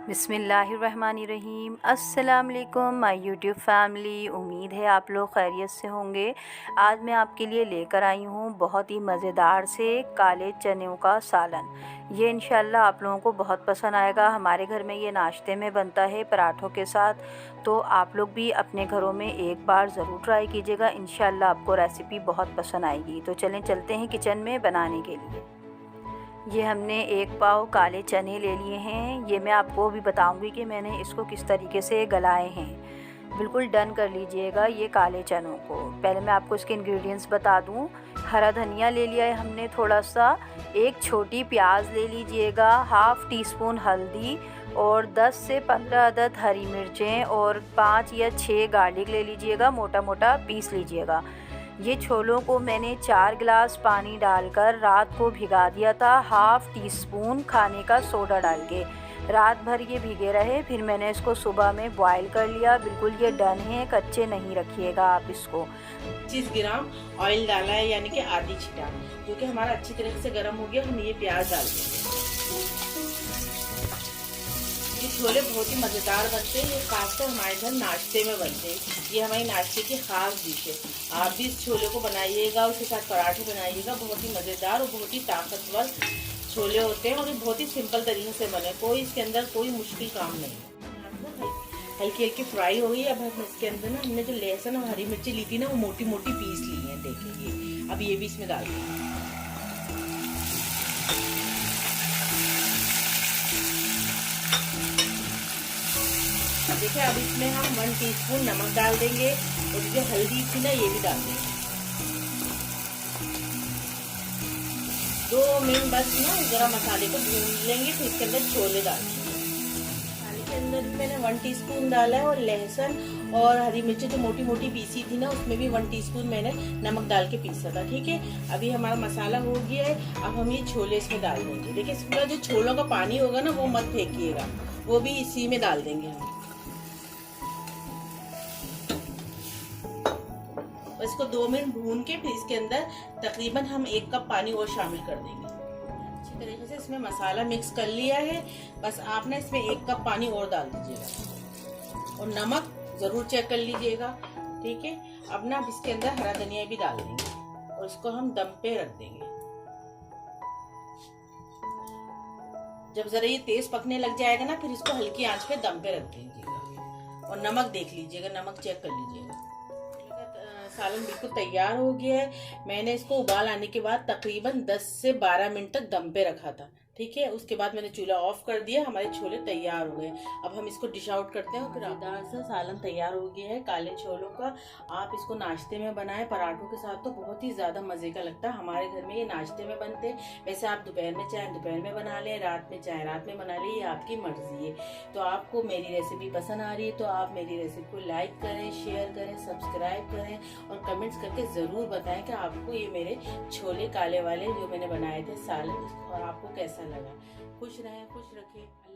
बिस्मिल्लाहिर्रहमानिर्रहीम। अस्सलाम वालेकुम माय यूट्यूब फैमिली। उम्मीद है आप लोग खैरियत से होंगे। आज मैं आपके लिए लेकर आई हूँ बहुत ही मज़ेदार से काले चनों का सालन। ये इंशाल्लाह आप लोगों को बहुत पसंद आएगा। हमारे घर में ये नाश्ते में बनता है पराठों के साथ, तो आप लोग भी अपने घरों में एक बार ज़रूर ट्राई कीजिएगा। इंशाल्लाह आपको रेसिपी बहुत पसंद आएगी। तो चलें चलते हैं किचन में बनाने के लिए। ये हमने 1 पाव काले चने ले लिए हैं। ये मैं आपको भी बताऊंगी कि मैंने इसको किस तरीके से गलाए हैं। बिल्कुल डन कर लीजिएगा ये काले चनों को। पहले मैं आपको इसके इंग्रेडिएंट्स बता दूं। हरा धनिया ले लिया है हमने थोड़ा सा, 1 छोटी प्याज ले लीजिएगा, हाफ़ टी स्पून हल्दी और 10 से 15 अदद हरी मिर्चें और 5 या 6 गार्लिक ले लीजिएगा, मोटा मोटा पीस लीजिएगा। ये छोलों को मैंने 4 गिलास पानी डालकर रात को भिगा दिया था, हाफ़ टी स्पून खाने का सोडा डाल के। रात भर ये भीगे रहे, फिर मैंने इसको सुबह में बॉईल कर लिया। बिल्कुल ये डन है, कच्चे नहीं रखिएगा आप इसको। 25 ग्राम ऑयल डाला है, यानी कि आधी छिटा, जो कि हमारा अच्छी तरह से गर्म हो गया। हम ये प्याज डाल देंगे। ये छोले बहुत ही मज़ेदार बनते हैं। ये खासकर हमारे घर नाश्ते में बनते हैं। ये हमारी नाश्ते की खास डिश है। आप भी इस छोले को बनाइएगा, उसके साथ पराठे बनाइएगा। बहुत ही मज़ेदार और बहुत ही ताकतवर छोले होते हैं और ये बहुत ही सिंपल तरीके से बने। कोई इसके अंदर कोई मुश्किल काम नहीं है। हल्की हल्की फ्राई हो गई। अब हम इसके अंदर ना हमने जो लहसुन और हरी मिर्ची ली थी ना, वो मोटी मोटी पीस ली है। देखिए अब ये भी इसमें डाल देंगे। देखिए अब इसमें हम 1 टीस्पून नमक डाल देंगे और जो हल्दी थी ना ये भी डाल देंगे। 2 मिनट बस ना गरम मसाले को भून लेंगे, फिर इसके अंदर छोले डाल देंगे। मसाले के अंदर मैंने 1 टीस्पून डाला है और लहसुन और हरी मिर्ची जो मोटी मोटी पीसी थी ना, उसमें भी 1 टीस्पून मैंने नमक डाल के पीसा था। ठीक है, अभी हमारा मसाला हो गया है। अब हम ये छोले इसमें डाल देंगे। देखिए इसमें जो छोलों का पानी होगा ना, वो मत फेंकिएगा, वो भी इसी में डाल देंगे हम। इसको 2 मिनट भून के फिर इसके अंदर तकरीबन हम 1 कप पानी और शामिल कर देंगे। अच्छी तरीके से इसमें मसाला मिक्स कर लिया है। बस आप ना इसमें 1 कप पानी और डाल दीजिएगा और नमक जरूर चेक कर लीजिएगा। ठीक है, अब ना इसके अंदर हरा धनिया भी डाल देंगे और इसको हम दम पे रख देंगे। जब जरा ये तेज पकने लग जाएगा ना, फिर इसको हल्की आंच पे दम पे रख दीजिएगा और नमक देख लीजिएगा, नमक चेक कर लीजिएगा। सालन बिल्कुल तैयार हो गया है। मैंने इसको उबाल आने के बाद तकरीबन 10 से 12 मिनट तक दम पे रखा था। ठीक है, उसके बाद मैंने चूल्हा ऑफ कर दिया। हमारे छोले तैयार हो गए। अब हम इसको डिश आउट करते हैं। फिर मज़ेदार सा सालन तैयार हो गया है काले छोलों का। आप इसको नाश्ते में बनाएं पराठों के साथ, तो बहुत ही ज़्यादा मज़े का लगता है। हमारे घर में ये नाश्ते में बनते हैं। वैसे आप दोपहर में चाहे दोपहर में बना लें, रात में चाहे रात में बना लें, ये आपकी मर्जी है। तो आपको मेरी रेसिपी पसंद आ रही है तो आप मेरी रेसिपी को लाइक करें, शेयर करें, सब्सक्राइब करें और कमेंट्स करके ज़रूर बताएं कि आपको ये मेरे छोले काले वाले जो मैंने बनाए थे सालन, और आपको कैसा लगा। खुश रहें, खुश रखें।